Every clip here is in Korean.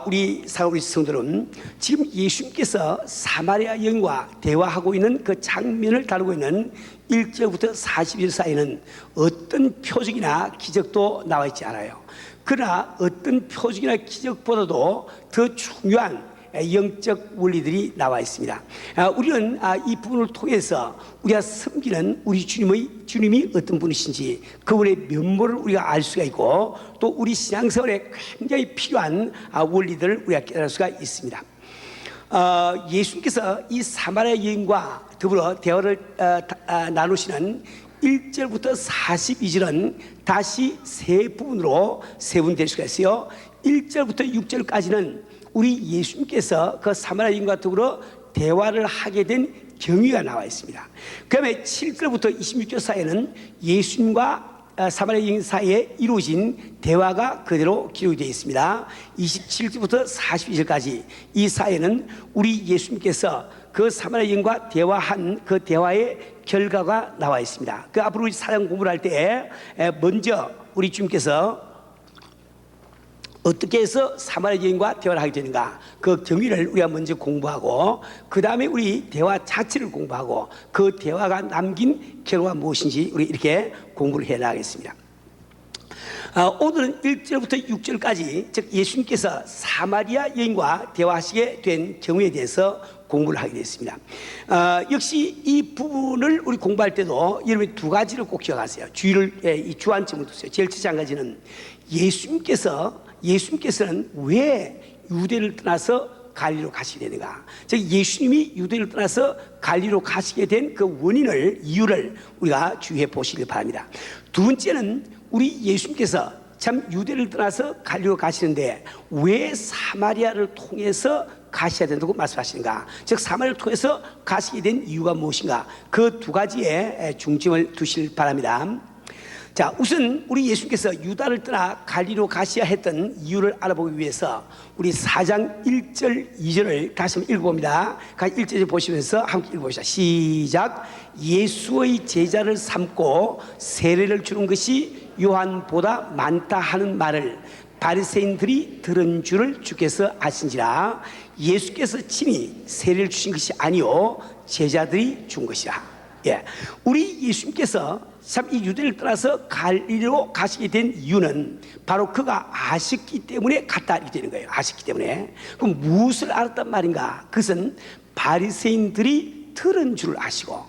우리 사랑하는 성도들은 지금 예수님께서 사마리아 여인과 대화하고 있는 그 장면을 다루고 있는 1절부터 40절 사이에는 어떤 표적이나 기적도 나와 있지 않아요. 그러나 어떤 표적이나 기적보다도 더 중요한 영적 원리들이 나와 있습니다. 우리는 이 부분을 통해서 우리가 섬기는 우리 주님이 어떤 분이신지 그분의 면모를 우리가 알 수가 있고, 또 우리 신앙생활에 굉장히 필요한 원리들을 우리가 깨달을 수가 있습니다. 예수님께서 이 사마리아 여인과 더불어 대화를 나누시는 1절부터 42절은 다시 세 부분으로 세분될 수가 있어요. 1절부터 6절까지는 우리 예수님께서 그 사마리아 여인과 더불어 대화를 하게 된 경위가 나와 있습니다. 그 다음에 7절부터 26절 사이에는 예수님과 사마리아 여인 사이에 이루어진 대화가 그대로 기록이 되어 있습니다. 27절부터 42절까지 이 사이에는 우리 예수님께서 그 사마리아 여인과 대화한 그 대화의 결과가 나와 있습니다. 그 앞으로 우리 사장 공부를 할 때 먼저 우리 주님께서 어떻게 해서 사마리아 여인과 대화를 하게 되는가, 그 경위를 우리가 먼저 공부하고, 그 다음에 우리 대화 자체를 공부하고, 그 대화가 남긴 결과가 무엇인지 우리 이렇게 공부를 해 나가겠습니다. 오늘은 1절부터 6절까지, 즉 예수님께서 사마리아 여인과 대화하시게 된 경우에 대해서 공부를 하게 됐습니다. 역시 이 부분을 우리 공부할 때도 여러분이 두 가지를 꼭 기억하세요. 이 주안점을 두세요. 제일 첫째 한 가지는 예수님께서는 왜 유대를 떠나서 갈리로 가시게 되는가, 즉 예수님이 유대를 떠나서 갈리로 가시게 된 그 이유를 우리가 주의해 보시길 바랍니다. 두 번째는 우리 예수님께서 참 유대를 떠나서 갈리로 가시는데 왜 사마리아를 통해서 가셔야 된다고 말씀하시는가, 즉 사마리아를 통해서 가시게 된 이유가 무엇인가, 그 두 가지에 중점을 두실 바랍니다. 자, 우선 우리 예수님께서 유다를 떠나 갈리로 가셔야 했던 이유를 알아보기 위해서 우리 4장 1절 2절을 다시 한번 읽어봅니다. 1절 보시면서 함께 읽어보시죠. 시작. 예수의 제자를 삼고 세례를 주는 것이 요한보다 많다 하는 말을 바리새인들이 들은 줄을 주께서 아신지라. 예수께서 친히 세례를 주신 것이 아니요 제자들이 준 것이라. 우리 예수님께서 참 이 유대를 떠나서 갈리로 가시게 된 이유는 바로 그가 아셨기 때문에 갔다 이렇게 되는 거예요. 아셨기 때문에. 그럼 무엇을 알았단 말인가? 그것은 바리새인들이 들은 줄을 아시고,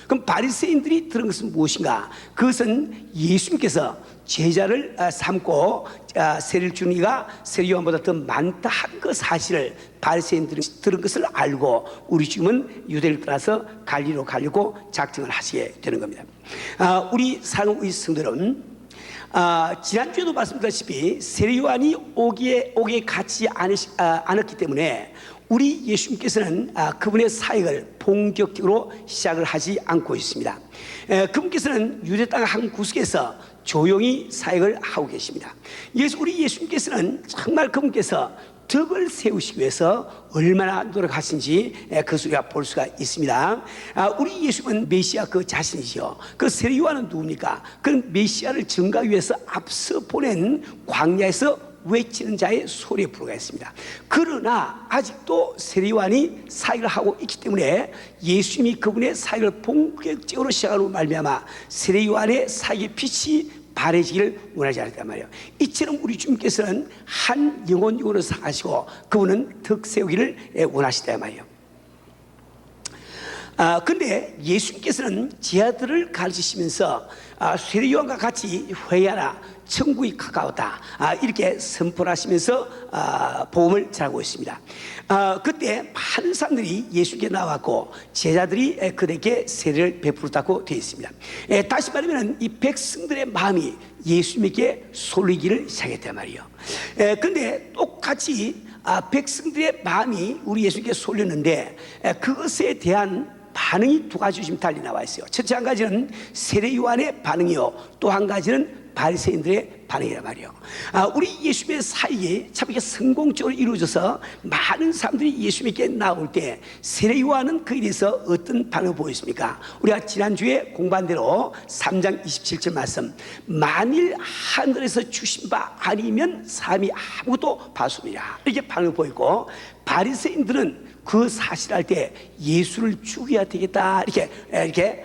그럼 바리새인들이 들은 것은 무엇인가? 그것은 예수님께서 제자를 삼고 세례를 주는 이가 세례 요한보다 더 많다 한 그 사실을 바리새인들이 들은 것을 알고 우리 주님은 유대를 떠나서 갈리로 가려고 작정을 하시게 되는 겁니다. 우리 사랑하는 성도들은 지난주에도 말씀드렸다시피 세례 요한이 오기에 갖지 않았기 때문에 우리 예수님께서는 그분의 사역을 본격적으로 시작을 하지 않고 있습니다. 그분께서는 유대 땅 한 구석에서 조용히 사역을 하고 계십니다. 그래서 우리 예수님께서는 정말 그분께서 덕을 세우시기 위해서 얼마나 노력하신지 그것을 우리가 볼 수가 있습니다. 우리 예수님은 메시아 그 자신이죠. 그 세례 요한은 누굽니까? 그는 메시아를 증거하기 위해서 앞서 보낸 광야에서 외치는 자의 소리에 불과했습니다. 그러나 아직도 세례 요한이 사역을 하고 있기 때문에 예수님이 그분의 사역을 본격적으로 시작하고 말미암아 세례 요한의 사역의 빛이 바래지기를 원하지 않았단 말이에요. 이처럼 우리 주님께서는 한 영혼으로 사시고 그분은 덕 세우기를 원하시단 말이에요. 근데 예수님께서는 제자들을 가르치시면서 세례 요한과 같이 회개하라, 천국이 가까웠다, 이렇게 선포하시면서 복음을 전하고 있습니다. 그때 많은 사람들이 예수께 나왔고 제자들이 그들에게 세례를 베풀었다고 되어 있습니다. 다시 말하면 이 백성들의 마음이 예수님에게 쏠리기를 시작했단 말이에요. 근데 똑같이 백성들의 마음이 우리 예수님께 쏠렸는데 그것에 대한 반응이 두 가지 지금 달리 나와 있어요. 첫째 한 가지는 세례 요한의 반응이요, 또 한 가지는 바리새인들의 반응이란 말이에요. 우리 예수님의 사역이 참 이렇게 성공적으로 이루어져서 많은 사람들이 예수님께 나올 때 세례 요한은 그에 대해서 어떤 반응을 보였습니까? 우리가 지난주에 공부한 대로 3장 27절 말씀, 만일 하늘에서 주신 바 아니면 사람이 아무것도 받습니다, 이렇게 반응을 보였고, 바리새인들은 그 사실을 할 때 예수를 죽여야 되겠다, 이렇게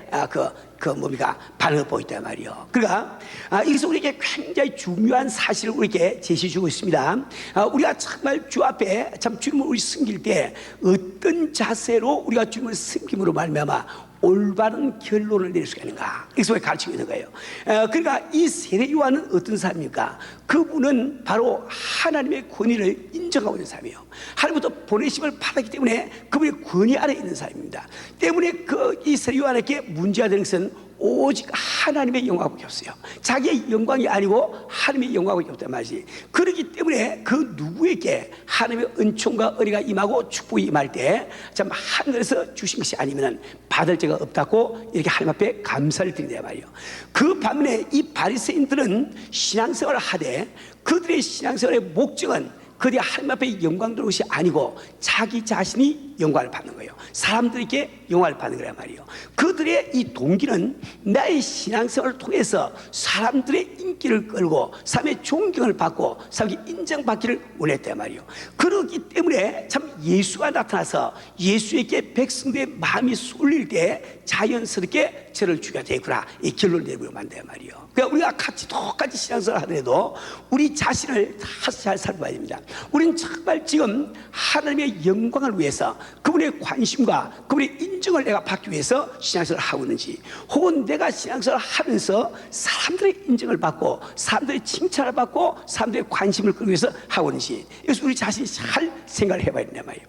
뭡니까? 반응을 보였단 말이에요. 그러니까 여기서 우리에게 굉장히 중요한 사실을 우리에게 제시해 주고 있습니다. 우리가 정말 주 앞에 참 주님을 우리 섬길 때 어떤 자세로 우리가 주님을 섬김으로 말미암아 올바른 결론을 내릴 수가 있는가, 이것을 가르치고 있는 거예요. 그러니까 이 세례 요한은 어떤 사람입니까? 그분은 바로 하나님의 권위를 인정하고 있는 사람이에요. 하나님부터 보내심을 받았기 때문에 그분의 권위 아래에 있는 사람입니다. 때문에 이 세례 요한에게 문제가 되는 것은 오직 하나님의 영광밖에 없어요. 자기의 영광이 아니고 하나님의 영광밖에 없단 말이지. 그렇기 때문에 그 누구에게 하나님의 은총과 은혜가 임하고 축복이 임할 때 참 하늘에서 주신 것이 아니면 받을 자가 없다고 이렇게 하나님 앞에 감사를 드린단 말이에요. 그 반면에 이 바리새인들은 신앙생활을 하되 그들의 신앙생활의 목적은 그들이 하나님 앞에 영광 들어온 것이 아니고 자기 자신이 영광을 받는 거예요. 사람들에게 영광을 받는 거란 말이에요. 그들의 이 동기는 나의 신앙생활을 통해서 사람들의 인기를 끌고 사람의 존경을 받고 사람에게 인정받기를 원했단 말이에요. 그렇기 때문에 참 예수가 나타나서 예수에게 백성들의 마음이 쏠릴 때 자연스럽게 저를 죽여야 되구나, 이 결론을 내리고 만단 말이에요. 그러니까 우리가 같이 똑같이 신앙생활을 하더라도 우리 자신을 다 잘 살펴봐야 됩니다. 우리는 정말 지금 하나님의 영광을 위해서 그분의 관심과 그분의 인정을 내가 받기 위해서 신앙생활을 하고 있는지, 혹은 내가 신앙생활을 하면서 사람들의 인정을 받고 사람들의 칭찬을 받고 사람들의 관심을 끌기 위해서 하고 있는지, 이것을 우리 자신이 잘 생각을 해봐야 된단 말이에요.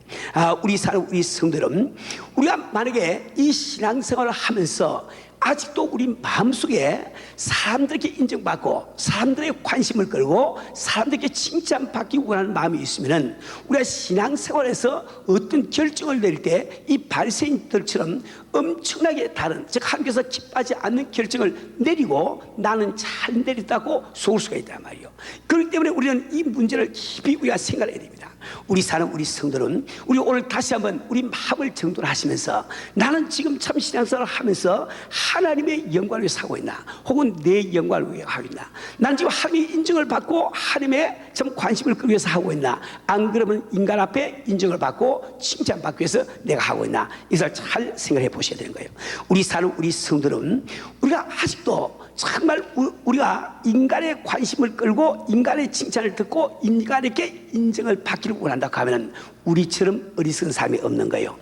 우리 성도들은 우리가 만약에 이 신앙생활을 하면서 아직도 우리 마음속에 사람들에게 인정받고 사람들의 관심을 끌고 사람들에게 칭찬받기 원하는 마음이 있으면 우리가 신앙생활에서 어떤 결정을 내릴 때 이 바리새인들처럼 엄청나게 다른, 즉 하나님께서 기뻐하지 않는 결정을 내리고 나는 잘 내렸다고 속을 수가 있단 말이에요. 그렇기 때문에 우리는 이 문제를 깊이 우리가 생각해야 됩니다. 우리 성도는 우리 오늘 다시 한번 우리 마음을 정돈하시면서 나는 지금 참 신앙생활을 하면서 하나님의 영광을 위해 하고 있나, 혹은 내 영광을 위해 하고 있나, 난 지금 하나님의 인정을 받고 하나님의 참 관심을 끌기 위해서 하고 있나, 안 그러면 인간 앞에 인정을 받고 칭찬받기 위해서 내가 하고 있나, 이것을 잘 생각해 보셔야 되는 거예요. 우리 성도는 우리가 아직도 정말 우리가 인간의 관심을 끌고 인간의 칭찬을 듣고 인간에게 인정을 받기를 원한다고 하면 우리처럼 어리석은 사람이 없는 거예요.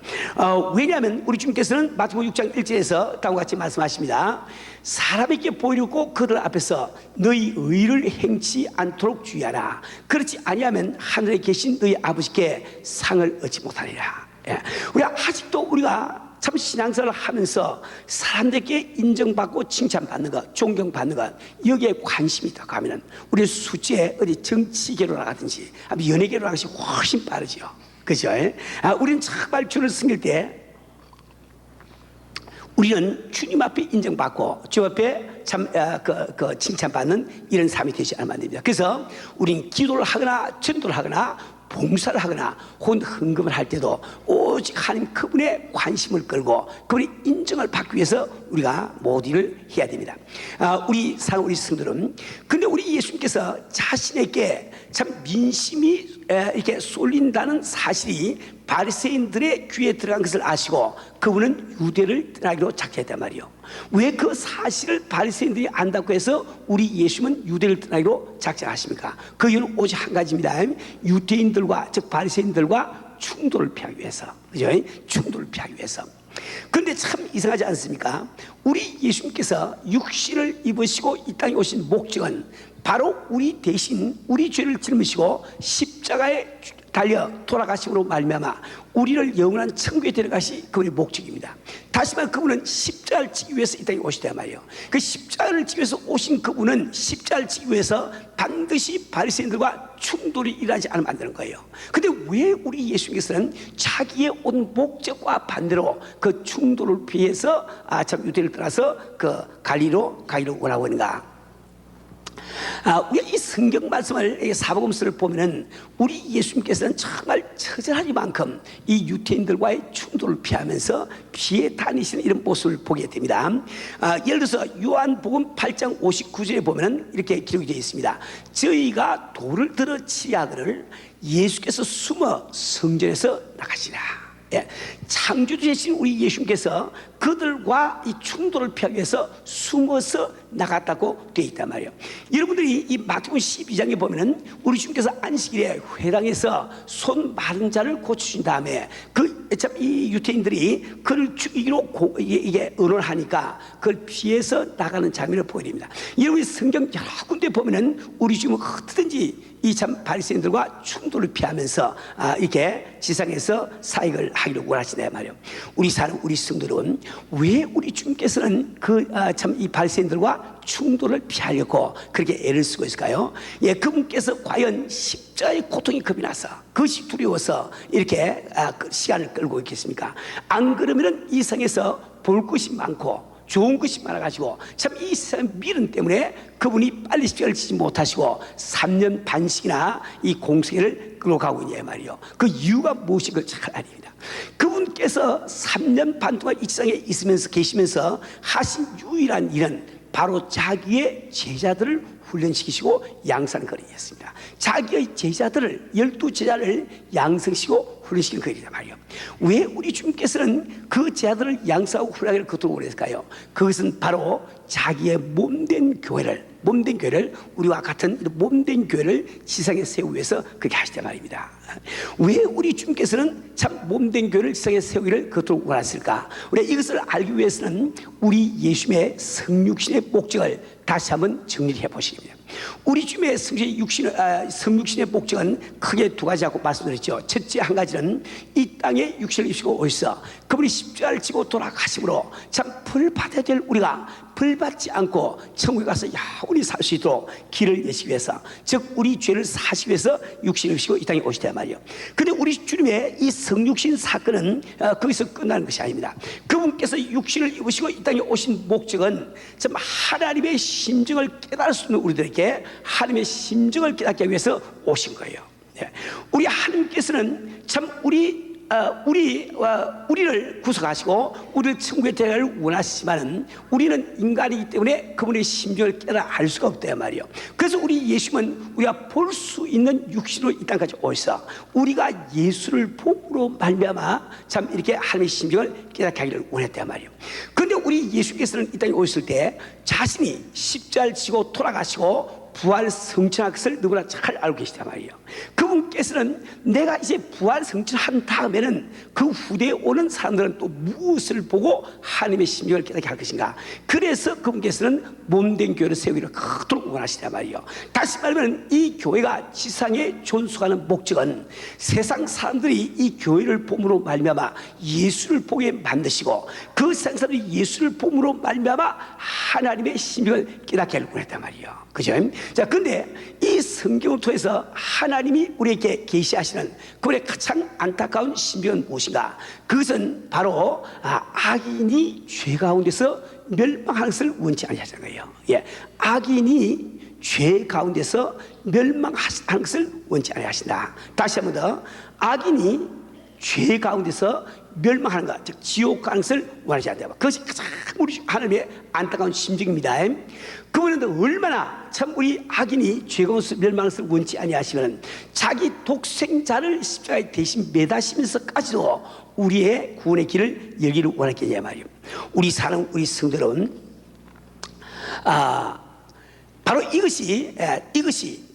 왜냐하면 우리 주님께서는 마태복음 6장 1절에서 다음과 같이 말씀하십니다. 사람에게 보이려고 그들 앞에서 너희 의를 행치 않도록 주의하라. 그렇지 아니하면 하늘에 계신 너희 아버지께 상을 얻지 못하리라. 우리가 아직도 우리가 참 신앙생활을 하면서 사람들에게 인정받고 칭찬받는 것, 존경받는 것, 여기에 관심이 있다고 하면 우리 수지에 어디 정치계로 나가든지 연예계로 나가시 훨씬 빠르죠. 그죠? 우리는 정말 주를 섬길 때 우리는 주님 앞에 인정받고 주 앞에 참 칭찬받는 이런 삶이 되지 않으면 안 됩니다. 그래서 우리는 기도를 하거나 전도를 하거나 봉사를 하거나 혹은 헌금을 할 때도 오직 하나님 그분의 관심을 끌고 그분의 인정을 받기 위해서 우리가 모든 일을 해야 됩니다. 우리 성도들은, 근데 우리 예수님께서 자신에게 참 민심이 이렇게 쏠린다는 사실이 바리새인들의 귀에 들어간 것을 아시고 그분은 유대를 떠나기로 작정했단 말이에요. 왜 그 사실을 바리새인들이 안다고 해서 우리 예수님은 유대를 떠나기로 작정하십니까? 그 이유는 오직 한 가지입니다. 유대인들과, 즉 바리새인들과 충돌을 피하기 위해서, 그죠? 충돌을 피하기 위해서. 그런데 참 이상하지 않습니까? 우리 예수님께서 육신을 입으시고 이 땅에 오신 목적은 바로 우리 대신 우리 죄를 짊으시고 십자가에 달려 돌아가심으로 말미암아 우리를 영원한 천국에 데려가시 그분의 목적입니다. 다시 말해 그분은 십자가를 지기 위해서 이 땅에 오시단 말이에요. 그 십자가를 지기 위해서 오신 그분은 십자가를 지기 위해서 반드시 바리새인들과 충돌이 일어나지 않으면 안 되는 거예요. 근데 왜 우리 예수님께서는 자기의 온 목적과 반대로 그 충돌을 피해서 참 유대를 떠나서 그 갈리로 가기를 원하고 있는가? 우리가 이 성경 말씀을, 사복음서를 보면은 우리 예수님께서는 정말 처절하기만큼 이 유태인들과의 충돌을 피하면서 피해 다니시는 이런 모습을 보게 됩니다. 예를 들어서 요한복음 8장 59절에 보면은 이렇게 기록이 되어 있습니다. 저희가 돌을 들어 치야그를 예수께서 숨어 성전에서 나가시라. 창조주 되신 우리 예수님께서 그들과 이 충돌을 피하기 위해서 숨어서 나갔다고 되어 있단 말이에요. 여러분들이 이 마태복음 12장에 보면은 우리 주님께서 안식일에 회당에서 손 마른 자를 고치신 다음에 이 유태인들이 그를 죽이기로 이게 언어를 하니까 그걸 피해서 나가는 장면을 보게 됩니다. 여러분이 성경 여러 군데 보면은 우리 주님은 어떻든지 이 참 바리새인들과 충돌을 피하면서 이렇게 지상에서 사역을 하기를 원하시냐 말이에요. 우리 성도들은 왜 우리 주님께서는 참 이 바리새인들과 충돌을 피하려고 그렇게 애를 쓰고 있을까요? 그분께서 과연 십자가의 고통이 겁이 나서 그것이 두려워서 이렇게 시간을 끌고 있겠습니까? 안 그러면은 이 세상에서 볼 것이 많고 좋은 것이 많아가지고 참 이 세상 미련 때문에 그분이 빨리 십자가를 지지 못하시고 3년 반씩이나 이 공생애를 끌고 가고 있냐 말이요. 그 이유가 무엇인 걸 잘 아닙니다. 그분께서 3년 반 동안 이 세상에 계시면서 하신 유일한 일은 바로 자기의 제자들을 훈련시키시고 양산하는 거리였습니다. 자기의 제자들을 12제자를 양성시키고 훈련시키는 거리란 말이에요. 왜 우리 주님께서는 그 제자들을 양성하고 훈련하기를 그토록 오래 했을까요? 그것은 바로 자기의 몸된 교회를 우리와 같은 몸된 교회를 지상에 세우기 위해서 그렇게 하시단 말입니다. 왜 우리 주님께서는 참 몸된 교회를 지상에 세우기를 그토록 원하셨을까? 우리가 이것을 알기 위해서는 우리 예수님의 성육신의 목적을 다시 한번 정리해 보시기 바랍니다. 우리 주님의 성육신의 목적은 크게 두 가지라고 말씀드렸죠. 첫째 한 가지는 이 땅에 육신을 입시고 오셔서 그분이 십자가를 지고 돌아가심으로 참 벌 받아야 될 우리가 벌 받지 않고 천국에 가서 영원히 살 수 있도록 길을 내시기 위해서, 즉 우리 죄를 사시기 위해서 육신을 입시고 이 땅에 오시단 말이에요. 근데 우리 주님의 이 성육신 사건은 거기서 끝나는 것이 아닙니다. 그분께서 육신을 입으시고 이 땅에 오신 목적은 참 하나님의 심정을 깨달을 수 있는 우리들에게 하나님의 심정을 깨닫기 위해서 오신 거예요. 우리 하나님께서는 참 우리를 구속하시고 우리를 천국에 데려가기를 원하시지만은 우리는 인간이기 때문에 그분의 심정을 깨달아 알 수가 없단 말이에요. 그래서 우리 예수님은 우리가 볼 수 있는 육신으로 이 땅까지 오셔서 우리가 예수를 봄으로 말미암아 참 이렇게 하나님의 심정을 깨닫게 하기를 원했단 말이에요. 그런데 우리 예수께서는 이 땅에 오셨을 때 자신이 십자가를 지고 돌아가시고 부활 성천한 것을 누구나 잘 알고 계시단 말이에요. 그분께서는 내가 이제 부활 성천한 다음에는 그 후대에 오는 사람들은 또 무엇을 보고 하나님의 심정을 깨닫게 할 것인가. 그래서 그분께서는 몸된 교회를 세우기를 그토록 원하시단 말이에요. 다시 말하면 이 교회가 지상에 존속하는 목적은 세상 사람들이 이 교회를 봄으로 말미암아 예수를 보게 만드시고 그 세상 사람들이 예수를 봄으로 말미암아 하나님의 심정을 깨닫게 하려고 했단 말이에요. 그죠? 자, 근데 이 성경을 통해서 하나님이 우리에게 계시하시는 그분의 가장 안타까운 심정은 무엇인가? 그것은 바로 악인이 죄 가운데서 멸망하는 것을 원치 아니하시는 거예요. 악인이 죄 가운데서 멸망하는 것을 원치 아니하신다. 다시 한 번 더, 악인이 죄 가운데서 멸망하는 것, 즉 지옥 가는 것을 원하지 않는다. 그것이 가장 우리 하나님의 안타까운 심정입니다. 그분은 얼마나 참 우리 악인이 죄 가운데서 멸망하는 것을 원치 아니하시면 자기 독생자를 십자가에 대신 매다시면서까지도 우리의 구원의 길을 열기를 원했겠냐 말이에요. 우리 성도들은 바로 이것이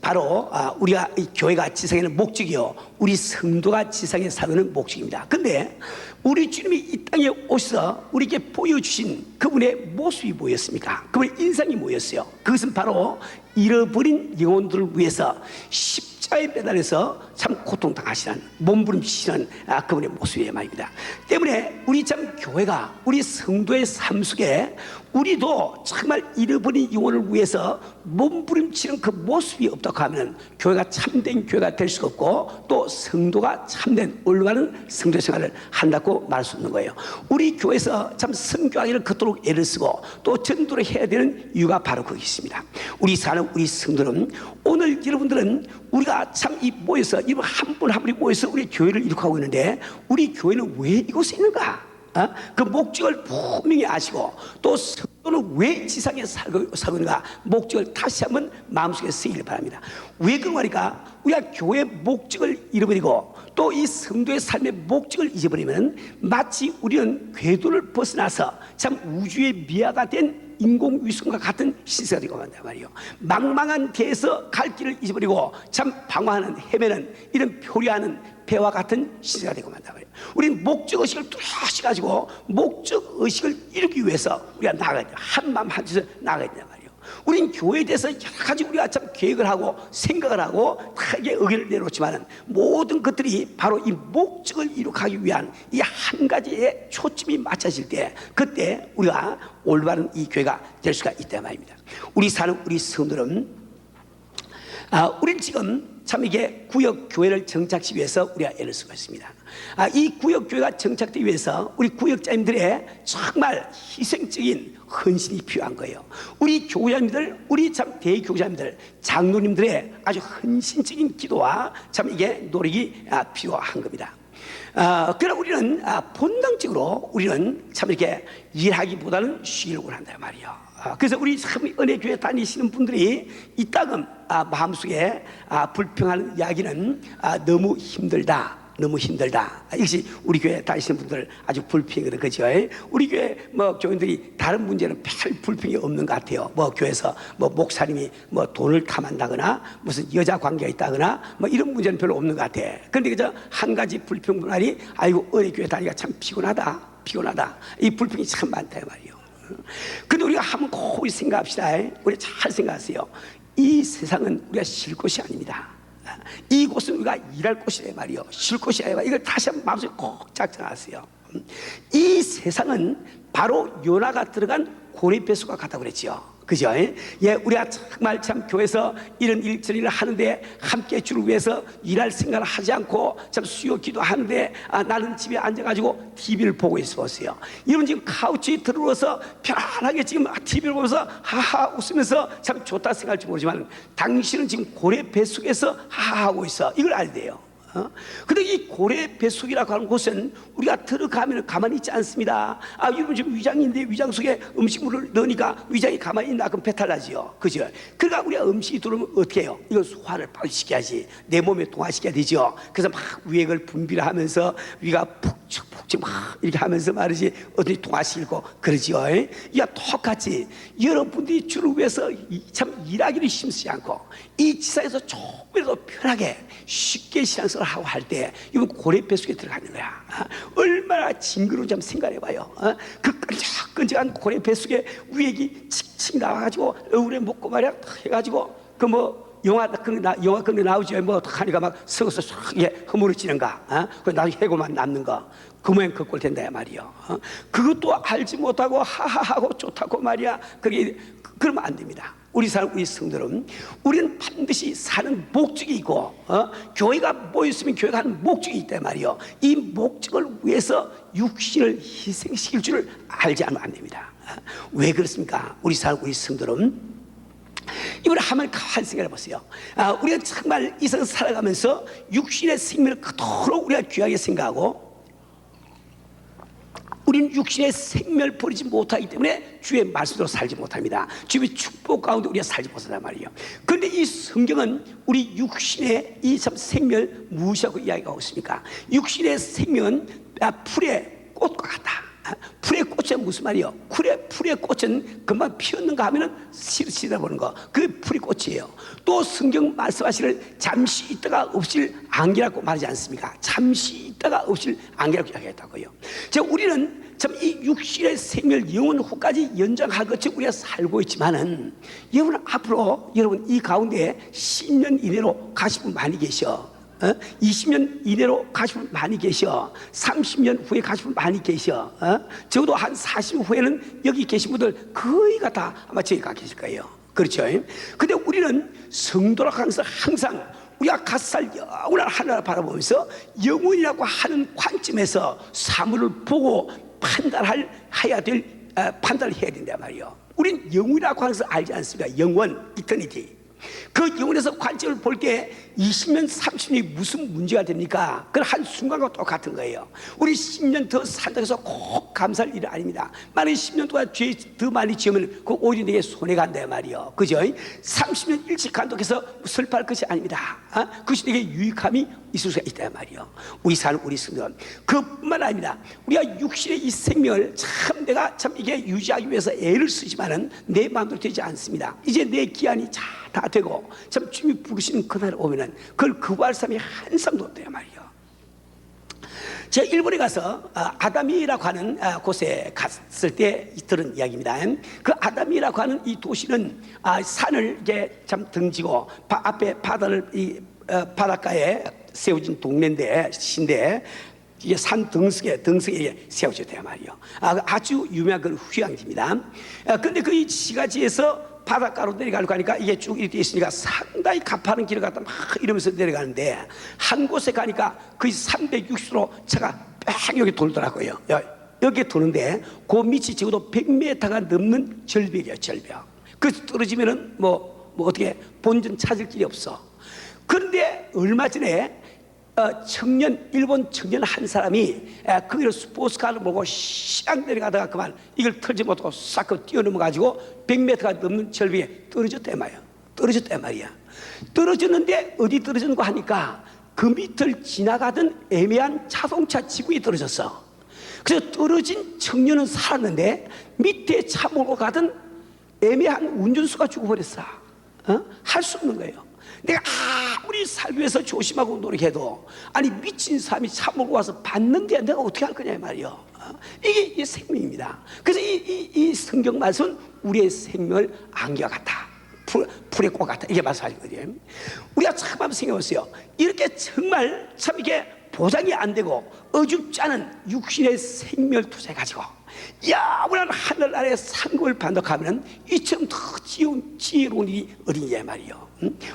바로 우리가 이 교회가 지상에는 목적이요, 우리 성도가 지상에 살는 목적입니다. 근데 우리 주님이 이 땅에 오셔서 우리에게 보여주신 그분의 모습이 뭐였습니까? 그분의 인상이 뭐였어요? 그것은 바로 잃어버린 영혼들을 위해서 십자가에 매달려서 참 고통당하시는, 몸부림치시는 그분의 모습이에요 말입니다. 때문에 우리 참 교회가 우리 성도의 삶 속에 우리도 정말 잃어버린 영혼을 위해서 몸부림치는 그 모습이 없다고 하면 교회가 참된 교회가 될 수가 없고 또 성도가 참된 올바른 성도 생활을 한다고 말할 수 있는 거예요. 우리 교회에서 참 선교하기를 그토록 애를 쓰고 또 전도를 해야 되는 이유가 바로 거기 있습니다. 우리 사는 우리 성도는 오늘 여러분들은 우리가 참 이 모여서 이분 한 분 한 분이 모여서 우리 교회를 이룩하고 있는데 우리 교회는 왜 이곳에 있는가? 그 목적을 분명히 아시고 또 성도는 왜 지상에 살고 있는가 목적을 다시 한번 마음속에 쓰기를 바랍니다. 왜 그러니까 우리가 교회의 목적을 잃어버리고 또 이 성도의 삶의 목적을 잊어버리면 마치 우리는 궤도를 벗어나서 참 우주의 미아가 된 인공위성과 같은 신세가 되고 만단 말이에요. 망망한 데에서 갈 길을 잊어버리고 참 방황하는 헤매는 이런 표류하는 배와 같은 신세가 되고 만단 말이에요. 우리는 목적의식을 뚜렷이 가지고 목적의식을 이루기 위해서 우리가 나가야 돼요. 한마음 한뜻을 나가야 된단 말이에요. 우린 교회에 대해서 여러 가지 우리가 참 계획을 하고 생각을 하고 크게 의견을 내놓지만 모든 것들이 바로 이 목적을 이룩하기 위한 이 한 가지의 초점이 맞춰질 때 그때 우리가 올바른 이 교회가 될 수가 있단 말입니다. 우리 사는 우리 성도들은 우리는 지금 참 이게 구역교회를 정착하기 위해서 우리가 애를 쓰고 있습니다. 이 구역교회가 정착되기 위해서 우리 구역자님들의 정말 희생적인 헌신이 필요한 거예요. 우리 교우자님들, 우리 참 대교우자님들, 장로님들의 아주 헌신적인 기도와 참 이게 노력이 필요한 겁니다. 그러나 우리는 본능적으로 우리는 참 이렇게 일하기보다는 쉬기를 원한단 말이에요. 그래서 우리 참 은혜교회 다니시는 분들이 이따금 마음속에 불평하는 이야기는 너무 힘들다. 이것이 우리 교회 다니시는 분들 아주 불평이거든, 그죠? 우리 교회 뭐 교인들이 다른 문제는 별 불평이 없는 것 같아요. 뭐 교회에서 뭐 목사님이 뭐 돈을 탐한다거나 무슨 여자 관계가 있다거나 뭐 이런 문제는 별로 없는 것 같아. 그런데 그저 한 가지 불평분하니 아이고 은혜 교회 다니기가 참 피곤하다. 이 불평이 참 많다 이 말이에요. 근데 우리가 한번 꼭 생각합시다. 우리 잘 생각하세요. 이 세상은 우리가 쉴 곳이 아닙니다. 이곳은 우리가 일할 곳이래 말이요. 쉴 곳이 아니라 이걸 다시 한번 마음속에 꼭 작정하세요. 이 세상은 바로 요나가 들어간 고리배수가 같다고 그랬죠. 그죠? 예, 우리가 정말 참 교회에서 이런 일 저런 일을 하는데 함께 주를 위해서 일할 생각을 하지 않고 참 수요 기도하는데 나는 집에 앉아가지고 TV를 보고 있었어요. 여러분 지금 카우치에 들어와서 편안하게 지금 TV를 보면서 하하 웃으면서 참 좋다 생각할지 모르지만 당신은 지금 고래 뱃속에서 하하 하고 있어. 이걸 알야 돼요. 근데 이 고래 뱃속이라고 하는 곳은 우리가 들어가면 가만히 있지 않습니다. 여러분 지금 위장인데 위장 속에 음식물을 넣으니까 위장이 가만히 있나 그럼 배탈 나지요. 그죠? 그러니까 우리가 음식이 들어오면 어떻게 해요? 이거 소화를 빨리 시켜야지. 내 몸에 동화시켜야 되죠. 그래서 막 위액을 분비를 하면서 위가 푹쭉 막 이렇게 하면서 말이지 어떻게 동화시키고 그러지요. 이가 똑같이 여러분들이 주를 위해서 참 일하기를 힘쓰지 않고 이 지상에서 조금이라도 편하게 쉽게 신앙생활을 하고 할 때 이건 고래배 속에 들어가는 거야. 얼마나 징그러운지 한번 생각해봐요. 그 끈적끈적한 고래배 속에 위액이 칙칙 나와가지고 얼굴에 묻고 말이야 해가지고 그 뭐 영화 그런 거 나오지 뭐 하니까 막 썩어서 예 허물어지는가. 그 나중에 해고만 남는 거. 그 모양 그 꼴 된다 말이요. 그것도 알지 못하고 하하하고 좋다고 말이야. 그러면 안 됩니다. 우리 성도는 우리는 반드시 사는 목적이 있고 교회가 모였으면 교회가 하는 목적이 있단 말이요. 이 목적을 위해서 육신을 희생시킬 줄을 알지 않으면 안 됩니다. 왜 그렇습니까? 우리 성도는 이번에 한번 생각해 보세요. 우리가 정말 이 세상 살아가면서 육신의 생명을 그토록 우리가 귀하게 생각하고 우리는 육신의 생명을 버리지 못하기 때문에 주의 말씀대로 살지 못합니다. 주의 축복 가운데 우리가 살지 못한단 말이에요. 그런데 이 성경은 우리 육신의 이 참 생명을 무시하고 이야기하고 있습니까? 육신의 생명은 풀의 꽃과 같다. 풀의 꽃은 무슨 말이에요? 풀의 꽃은 금방 피었는가 하면은 시들어보는 거. 그게 풀의 꽃이에요. 또 성경 말씀하시기를 잠시 있다가 없을 안개라고 말하지 않습니까? 잠시 있다가 없을 안개라고 이야기했다고요. 자, 우리는 참 이 육신의 생명을 영원 후까지 연장할 것처럼 우리가 살고 있지만은 여러분 앞으로 여러분 이 가운데 10년 이내로 가실 분 많이 계셔. 20년 이내로 가신 분 많이 계셔. 30년 후에 가신 분 많이 계셔. 적어도 한 40년 후에는 여기 계신 분들 거의가 다 아마 저기 가 계실 거예요. 그렇죠? 근데 우리는 성도라고 하면서 항상 우리가 갓살 영원한 하나를 바라보면서 영원이라고 하는 관점에서 사물을 보고 판단해야 된단 말이에요. 우린 영원이라고 하면서 알지 않습니까? 영원, 이터니티. 그 영혼에서 관점을 볼 때 20년, 30년이 무슨 문제가 됩니까? 그건 한순간과 똑같은 거예요. 우리 10년 더 산다고 해서 꼭 감사할 일은 아닙니다. 만약에 10년 동안 죄 더 많이 지으면 그 오히려 내게 손해가 간다 말이요. 그죠? 30년 일찍 간독해서 슬퍼할 것이 아닙니다. 그것이 내게 유익함이 있을 수가 있다 말이요. 우리 사는 우리 성도는 그뿐만 아닙니다. 우리가 육신의 이 생명을 참 내가 참 이게 유지하기 위해서 애를 쓰지만은 내 마음대로 되지 않습니다. 이제 내 기한이 다 되고 참 주님이 부르시는 그날 오면은 그걸 거부할 사람이 한 사람도 없대요 말이요. 제가 일본에 가서 아다미라고 하는 곳에 갔을 때 들은 이야기입니다. 그 아다미라고 하는 이 도시는 산을 이제 참 등지고 앞에 바닷가에 세워진 동네인데 시인데 이게 산 등석에 세워졌대요 말이요. 아주 유명한 그 휴양지입니다. 근데 그 시가지에서 바닷가로 내려가려고 하니까 이게 쭉 이렇게 있으니까 상당히 가파른 길을 갖다 막 이러면서 내려가는데 한 곳에 가니까 거의 360도로 차가 뺑 여기 돌더라고요. 여기 도는데 그 밑이 적어도 100m가 넘는 절벽이에요. 절벽. 그래서 떨어지면은 뭐 어떻게 본전 찾을 길이 없어. 그런데 얼마 전에 일본 청년 한 사람이 거기로 스포츠카를 몰고 샥 내려가다가 그만 이걸 털지 못하고 싹 뛰어넘어가지고 100m가 넘는 절벽에 떨어졌단 말이야. 떨어졌는데 어디 떨어졌는가 하니까 그 밑을 지나가던 애매한 자동차 지구에 떨어졌어. 그래서 떨어진 청년은 살았는데 밑에 차 몰고 가던 애매한 운전수가 죽어버렸어. 할 수 없는 거예요. 내가 아무리 살기 위해서 조심하고 노력해도 아니 미친 사람이 차 몰고 와서 봤는데 내가 어떻게 할 거냐 말이요. 이게 생명입니다. 그래서 이 성경 말씀은 우리의 생명을 안개와 같다, 불의 꽃 같다, 이게 말씀하시거든요. 우리가 참 한번 생각해보세요. 이렇게 정말 참 이게 보장이 안 되고 어줍지 않은 육신의 생명을 투자해가지고 야무난 하늘 아래 상급을 반독하면 이처럼 더 지혜로운 일이 어디냐 말이요.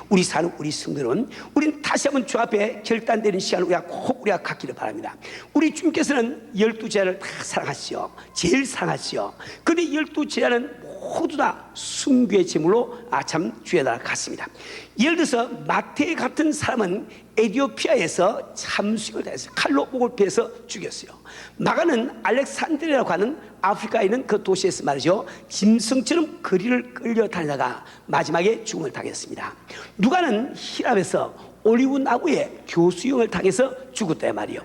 우리 사는 우리 성도는 우리는 다시 한번 주 앞에 결단되는 시간을 우리가 갖기를 바랍니다. 우리 주님께서는 12제자를 다 사랑하시오. 제일 사랑하시오. 그런데 12제자는 모두 다 순교의 제물로 참 주의 나라 갔습니다. 예를 들어서 마태 같은 사람은 에티오피아에서 참수형을 당했어요. 칼로 목을 베서 죽였어요. 마가는 알렉산드리아라고 하는 아프리카에 있는 그 도시에서 말이죠, 짐승처럼 거리를 끌려다니다가 마지막에 죽음을 당했습니다. 누가는 히랍에서 올리브 나무에 교수형을 당해서 죽었다 말이요.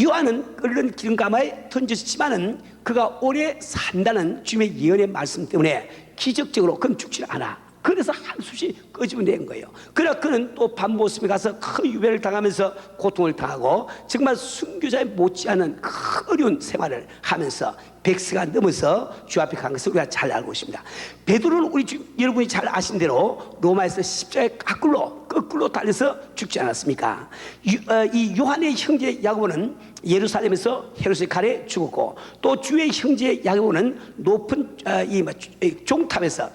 요한은 끓는 기름가마에 던졌지만은 그가 오래 산다는 주님의 예언의 말씀 때문에 기적적으로 그는 죽지 않아. 그래서 한숨이 꺼집어낸 거예요. 그러나 그는 또 밤모습에 가서 큰 유배를 당하면서 고통을 당하고 정말 순교자에 못지않은 큰 어려운 생활을 하면서 100세가 넘어서 주 앞에 간 것을 우리가 잘 알고 있습니다. 베드로는 여러분이 잘 아신 대로 로마에서 십자가에 거꾸로 달려서 죽지 않았습니까? 이 요한의 형제 야고보는 예루살렘에서 헤롯의 칼에 죽었고, 또 주의 형제 야고보는 높은 종탑에서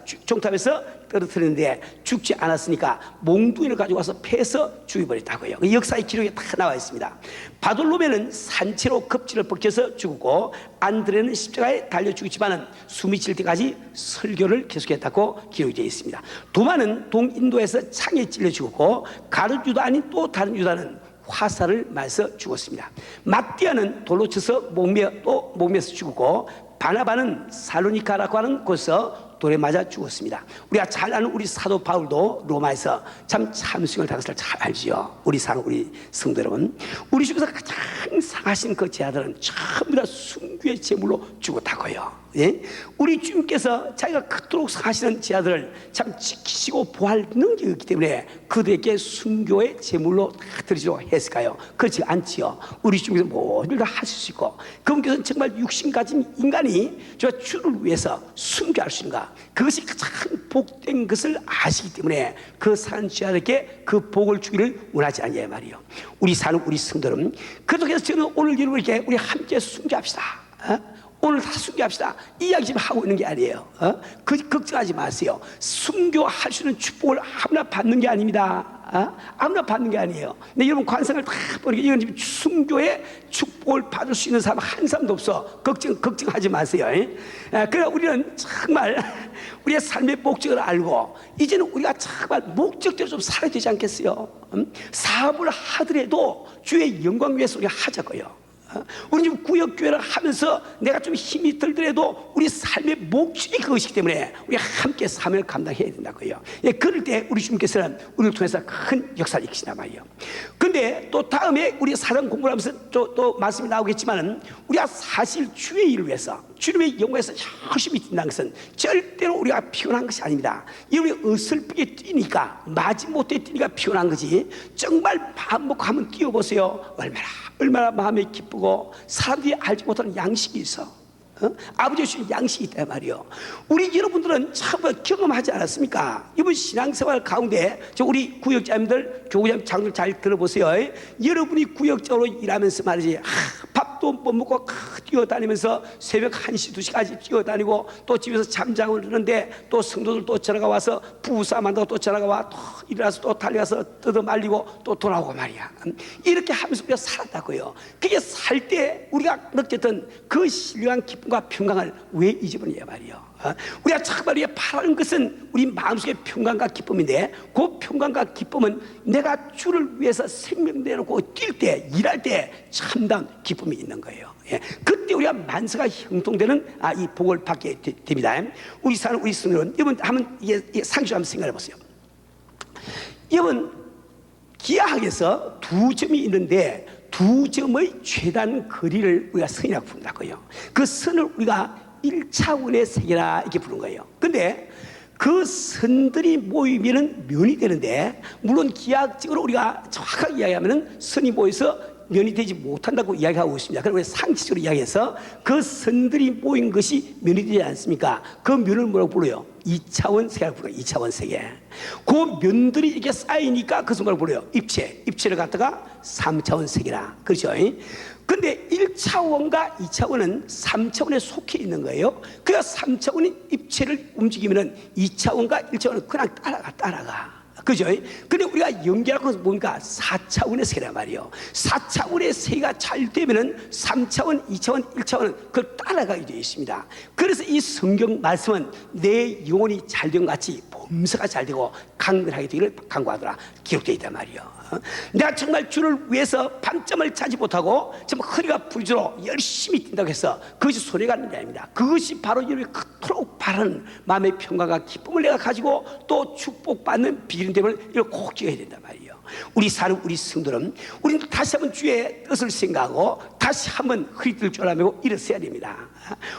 떨어뜨렸는데 죽지 않았으니까 몽둥이를 가지고 와서 패서 죽여버렸다고요. 역사의 기록에 다 나와 있습니다. 바돌로메는 산채로 겁질을 벗겨서 죽었고, 안드레는 십자가에 달려 죽었지만 숨이 질 때까지 설교를 계속했다고 기록이 되어 있습니다. 도마는 동인도에서 창에 찔려 죽었고, 가룟 유다 아닌 또 다른 유다는 화살을 맞아서 죽었습니다. 마띠아는 돌로 쳐서 목매서 죽었고, 바나바는 살로니카라고 하는 곳에서 돌에 맞아 죽었습니다. 우리가 잘 아는 우리 사도 바울도 로마에서 참 참수형을 당했을 잘 알지요. 우리 사는 우리 성도 여러분, 우리 중에서 가장 상하신 그 제자들은 전부 다 순교의 제물로 죽었다고요. 예? 우리 주님께서 자기가 그토록 사시는 제 아들을 참 지키시고 보호할 능력이 있기 때문에 그들에게 순교의 제물로 다 드리도록 했을까요? 그렇지 않지요. 우리 주님께서 모든 걸 다 하실 수 있고 그분께서는 정말 육신 가진 인간이 저 주를 위해서 순교할 수 있는가, 그것이 가장 복된 것을 아시기 때문에 그 사는 제 아들에게 그 복을 주기를 원하지 않냐 말이요. 우리 사는 우리 성도는 그래서 저는 오늘 여러분에게 우리 함께 순교합시다. 오늘 다 순교합시다 이 이야기 지금 하고 있는 게 아니에요. 걱정하지 마세요. 순교할 수 있는 축복을 아무나 받는 게 아닙니다. 아무나 받는 게 아니에요. 근데 여러분 관상을 다 보니까 이건 지금 순교의 축복을 받을 수 있는 사람 한 사람도 없어. 걱정하지 마세요. 그러나 우리는 정말 우리의 삶의 목적을 알고 이제는 우리가 정말 목적대로 좀 살아야 되지 않겠어요? 사업을 하더라도 주의 영광 위해서 우리가 하자고요. 우리 지금 구역교회를 하면서 내가 좀 힘이 들더라도 우리 삶의 목적이 그것이기 때문에 우리가 함께 사명을 감당해야 된다고요. 예, 그럴 때 우리 주님께서는 우리를 통해서 큰 역사를 일으키시단 말이에요. 근데 또 다음에 우리 사랑 공부를 하면서 또 말씀이 나오겠지만은 우리가 사실 주의 일을 위해서 주님의 영광에서 열심히 뛴다는 것은 절대로 우리가 피곤한 것이 아닙니다. 우리 어설프게 뛰니까 마지못해 뛰니까 피곤한 거지, 정말 마음 먹고 한번 뛰어보세요. 얼마나 마음이 기쁘고 사람들이 알지 못하는 양식이 있어. 아버지 주신 양식이 있단 말이요. 우리 여러분들은 참 경험하지 않았습니까? 이번 신앙생활 가운데 우리 구역자님들, 교구자님, 장들 잘 들어보세요. 여러분이 구역적으로 일하면서 말이지, 밥도 못 먹고 뛰어다니면서 새벽 1시, 2시까지 뛰어다니고 또 집에서 잠자고 그러는데 또 성도들 또 전화가 와서 부부싸움 한다고 또 전화가 와, 또 일어나서 또 달려가서 뜯어 말리고 또 돌아오고 말이야. 이렇게 하면서 우리가 살았다고요. 그게 살 때 우리가 느꼈던 그 신령한 기쁨과 평강을 왜 잊어버리냐 말이요. 우리가 정말 바라는 것은 우리 마음속의 평강과 기쁨인데, 그 평강과 기쁨은 내가 주를 위해서 생명 내놓고 뛸 때, 일할 때 참담 기쁨이 있는 거예요. 그때 우리가 만사가 형통되는 이 복을 받게 됩니다. 우리 사는 우리 성도는 여러분 한번 상식으로 한번 생각해 보세요. 여러분 기하학에서 두 점이 있는데 두 점의 최단 거리를 우리가 선이라고 부른다고요. 그 선을 우리가 1차원의 세계라 이렇게 부른 거예요. 근데 그 선들이 모이면 면이 되는데, 물론 기하학적으로 우리가 정확하게 이야기하면 선이 모여서 면이 되지 못한다고 이야기하고 있습니다. 그럼 우리 상식적으로 이야기해서 그 선들이 모인 것이 면이 되지 않습니까? 그 면을 뭐라고 불러요? 2차원 세계라고 불러요. 2차원 세계. 그 면들이 이렇게 쌓이니까 그것을 뭐라고 불러요? 입체를 갖다가 3차원 세계라. 그렇죠? 근데 1차원과 2차원은 3차원에 속해 있는 거예요. 그래서 3차원인 입체를 움직이면은 2차원과 1차원은 그냥 따라가. 그죠? 근데 우리가 연결하는 것은 뭔가 4차원의 세계란 말이에요. 4차원의 세계가 잘 되면은 3차원, 2차원, 1차원은 그걸 따라가게 되어 있습니다. 그래서 이 성경 말씀은 내 영혼이 잘된 것 같이 범사가 잘 되고 강건하게 되기를 간구하더라 기록되어 있단 말이에요. 내가 정말 주를 위해서 밤잠을 자지 못하고 정말 허리가 부르짖어 열심히 뛴다고 해서 그것이 손해가 있는 게 아닙니다. 그것이 바로 여러분이 그토록 바라는 마음의 평강과 기쁨을 내가 가지고 또 축복받는 비린됨을 이걸 꼭 지어야 된단 말이에요. 우리 사는 우리 성도는 우리는 다시 한번 주의 뜻을 생각하고 다시 한번 허리띠를 졸라매고 일어서야 됩니다.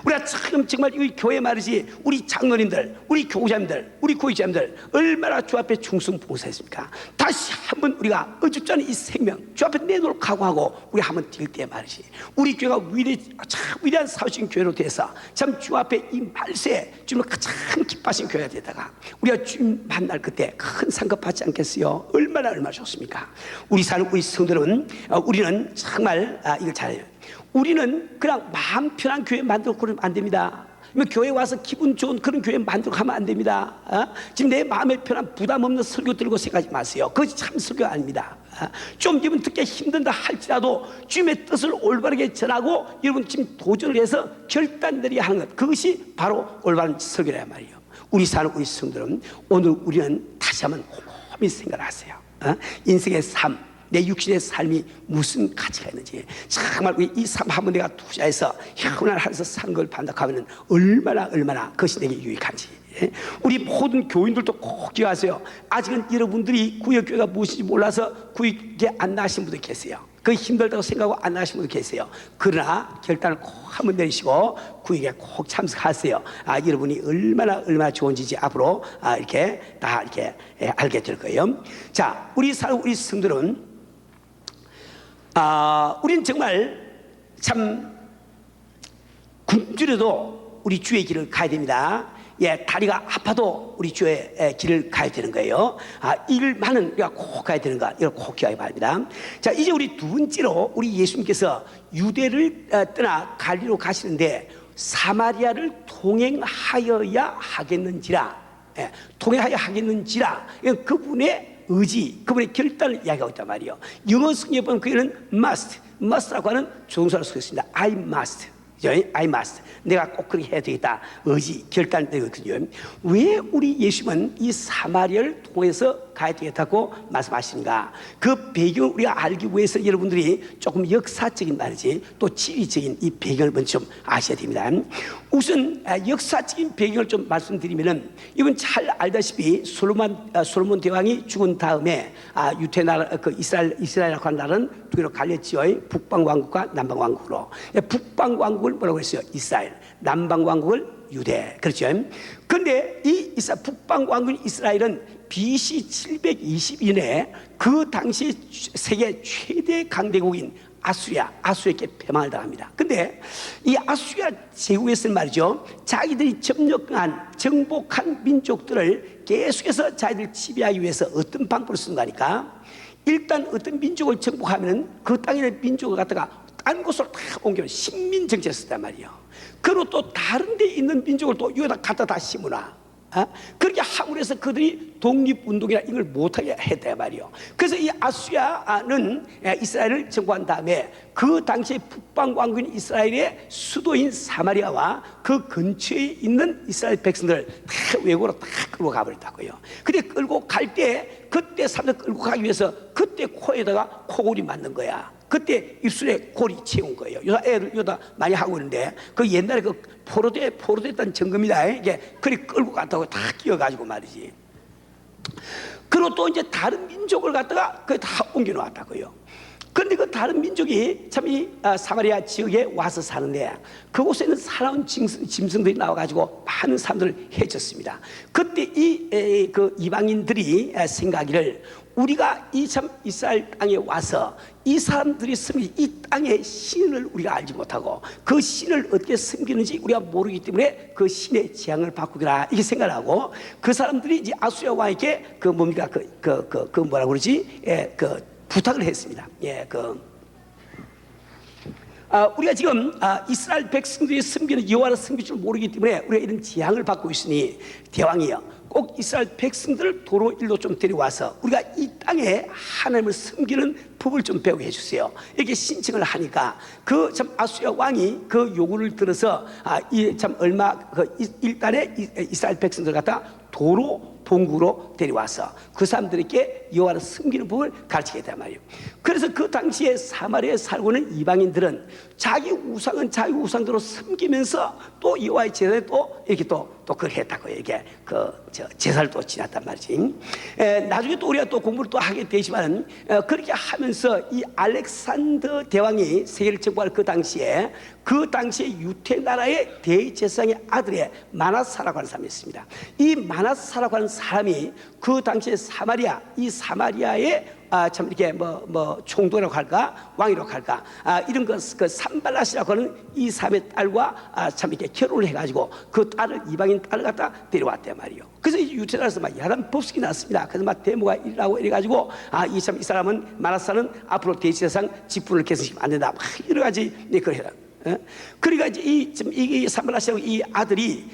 우리가 참 정말 이 교회 말이지, 우리 장로님들, 우리 교구자님들, 우리 고위자님들 얼마나 주 앞에 충성 봉사했습니까? 다시 한번 우리가 어줍잖은 이 생명 주 앞에 내놓을 각오하고 우리 한번 뛸 때 말이지, 우리 교회가 참 위대한 사우신 교회로 돼서 참 주 앞에 이 말세 주님을 가장 기뻐하신 교회가 되다가 우리가 주님 만날 그때 큰 상급 받지 않겠어요? 얼마나 좋습니까? 우리 사는 우리 성도는 우리는 정말 이걸 잘해요. 우리는 그냥 마음 편한 교회 만들고 그러면 안 됩니다. 교회 와서 기분 좋은 그런 교회 만들고 하면 안 됩니다. 지금 내 마음에 편한 부담 없는 설교 들고 생각하지 마세요. 그것이 참 설교 아닙니다. 좀 여러분 듣기 힘든다 할지라도 주님의 뜻을 올바르게 전하고 여러분 지금 도전을 해서 결단 내리게 하는 것, 그것이 바로 올바른 설교란 말이에요. 우리 사는 우리 성도는 오늘 우리는 다시 한번 곰곰이 생각을 하세요. 인생의 삶, 내 육신의 삶이 무슨 가치가 있는지, 정말 이 삶 한번 내가 투자해서 현을 하면서 사는 걸 반박하면 얼마나 그것이 내게 유익한지. 예? 우리 모든 교인들도 꼭 기억하세요. 아직은 여러분들이 구역교회가 무엇인지 몰라서 구역교회 안 나가신 분들 계세요. 그 힘들다고 생각하고 안 나가신 분들 계세요. 그러나 결단을 꼭 한번 내리시고 구역에 꼭 참석하세요. 여러분이 얼마나 좋은지 이제 앞으로 이렇게 다 이렇게 알게 될 거예요. 자, 우리 성도들은 우리는 정말 참 굶주려도 우리 주의 길을 가야 됩니다. 예, 다리가 아파도 우리 주의 길을 가야 되는 거예요. 일만은 우리가 꼭 가야 되는 거, 이걸 꼭 기억해야 합니다. 자, 이제 우리 두 번째로 우리 예수님께서 유대를 떠나 갈리로 가시는데 사마리아를 통행하여야 하겠는지라, 통행하여 하겠는지라, 그분의 의지, 그분의 결단을 이야기하고 있단 말이에요. 영어 성경에 보면 그는 must라고 하는 조동사로 쓰고 있습니다. I must. 내가 꼭 그렇게 해야 되겠다. 의지, 결단되거든요. 왜 우리 예수님은 이 사마리아를 통해서 가야 되겠다고 말씀하시는가? 그 배경을 우리가 알기 위해서 여러분들이 조금 역사적인 말이지 또 지리적인 이 배경을 먼저 좀 아셔야 됩니다. 우선 역사적인 배경을 좀 말씀드리면은, 이건 잘 알다시피 솔로몬 대왕이 죽은 다음에 유대 나라, 그 이스라엘이라고 하는 나라는 두 개로 갈렸지요. 북방 왕국과 남방 왕국으로. 북방 왕국을 뭐라고 했어요? 이스라엘. 남방 왕국을 유대. 그렇죠? 그런데 이 북방 왕국 이스라엘은 BC 722년에 그 당시 세계 최대 강대국인 아수리아에게 패망을 당합니다. 근데 이 아수리아 제국에서는 말이죠, 자기들이 정복한 민족들을 계속해서 자기들 지배하기 위해서 어떤 방법을 쓴가 하니까, 일단 어떤 민족을 정복하면 그 땅에 있는 민족을 갖다가 딴 곳으로 다 옮겨 식민 정책을 썼단 말이에요. 그리고 또 다른 데 있는 민족을 또 여기다 갖다 다 심으나, 그렇게 함으로 해서 그들이 독립운동이나 이걸 못하게 했단 말이에요. 그래서 이 아수리아는 이스라엘을 정복한 다음에 그 당시에 북방 왕국인 이스라엘의 수도인 사마리아와 그 근처에 있는 이스라엘 백성들을 다 외국으로 다 끌고 가버렸다고요. 근데 끌고 갈 때, 그때 사람들 끌고 가기 위해서 그때 코에다가 코골이 맞는 거야. 그때 입술에 골이 채운 거예요. 요다 많이 하고 있는데, 그 옛날에 그 포로됐던 점검이다. 이게 그리 끌고 갔다고 다 끼어가지고 말이지. 그리고 또 이제 다른 민족을 갖다가 그 다 옮겨 놓았다고요. 그런데 그 다른 민족이 참 이 사마리아 지역에 와서 사는데, 그곳에는 살아온 짐승들이 나와가지고 많은 사람들을 해쳤습니다. 그때 그 이방인들이 생각하기를, 우리가 이 참 이스라엘 땅에 와서 이 사람들이 섬긴 이 땅의 신을 우리가 알지 못하고 그 신을 어떻게 섬기는지 우리가 모르기 때문에 그 신의 재앙을 바꾸기라, 이렇게 생각을 하고, 그 사람들이 이제 아수리아 왕에게 그 뭡니까 그 뭐라 그러지, 그 부탁을 했습니다. 우리가 지금 이스라엘 백성들이 섬기는 여호와를 섬길 줄 모르기 때문에 우리가 이런 재앙을 받고 있으니, 대왕이여, 꼭 이스라엘 백성들을 도로 일로 좀 데려와서 우리가 이 땅에 하나님을 섬기는 법을 좀 배우게 해주세요. 이렇게 신청을 하니까 그 참 아수리아 왕이 그 요구를 들어서 이 참 일단에 이스라엘 백성들 갖다 도로 본국으로 데려와서 그 사람들에게 여호와를 섬기는 법을 가르치겠단 말이에요. 그래서 그 당시에 사마리아에 살고 있는 이방인들은 자기 우상은 자기 우상대로 섬기면서 또 여호와의 제사에 또 이렇게 또 그걸 했다고요. 이게 제사를 또 지났단 말이지. 나중에 또 우리가 또 공부를 또 하게 되지만, 그렇게 하면서 이 알렉산더 대왕이 세계를 정복할 그 당시에 유대 나라의 대제사장의 아들의 마나사라고 하는 사람이 있습니다. 이 마나사라고 하는 사람이 그 당시에 사마리아의 참 이렇게 총독이라고 할까, 왕이라고 할까, 이런 그 산발랏이라고 하는 이 사람의 딸과 참 이렇게 결혼을 해가지고 그 딸을, 이방인 딸을 갖다 데려왔단 말이에요. 그래서 유대 나라에서 막 야단 법석이 났습니다. 그래서 막 데모가 일어나고 이래가지고 이 사람은 마나사는 앞으로 대제사장 직분을 계승시키면 안 된다, 막 여러 가지 그걸 해라. 그러니까 이제 이 산발랏이라고 이 아들이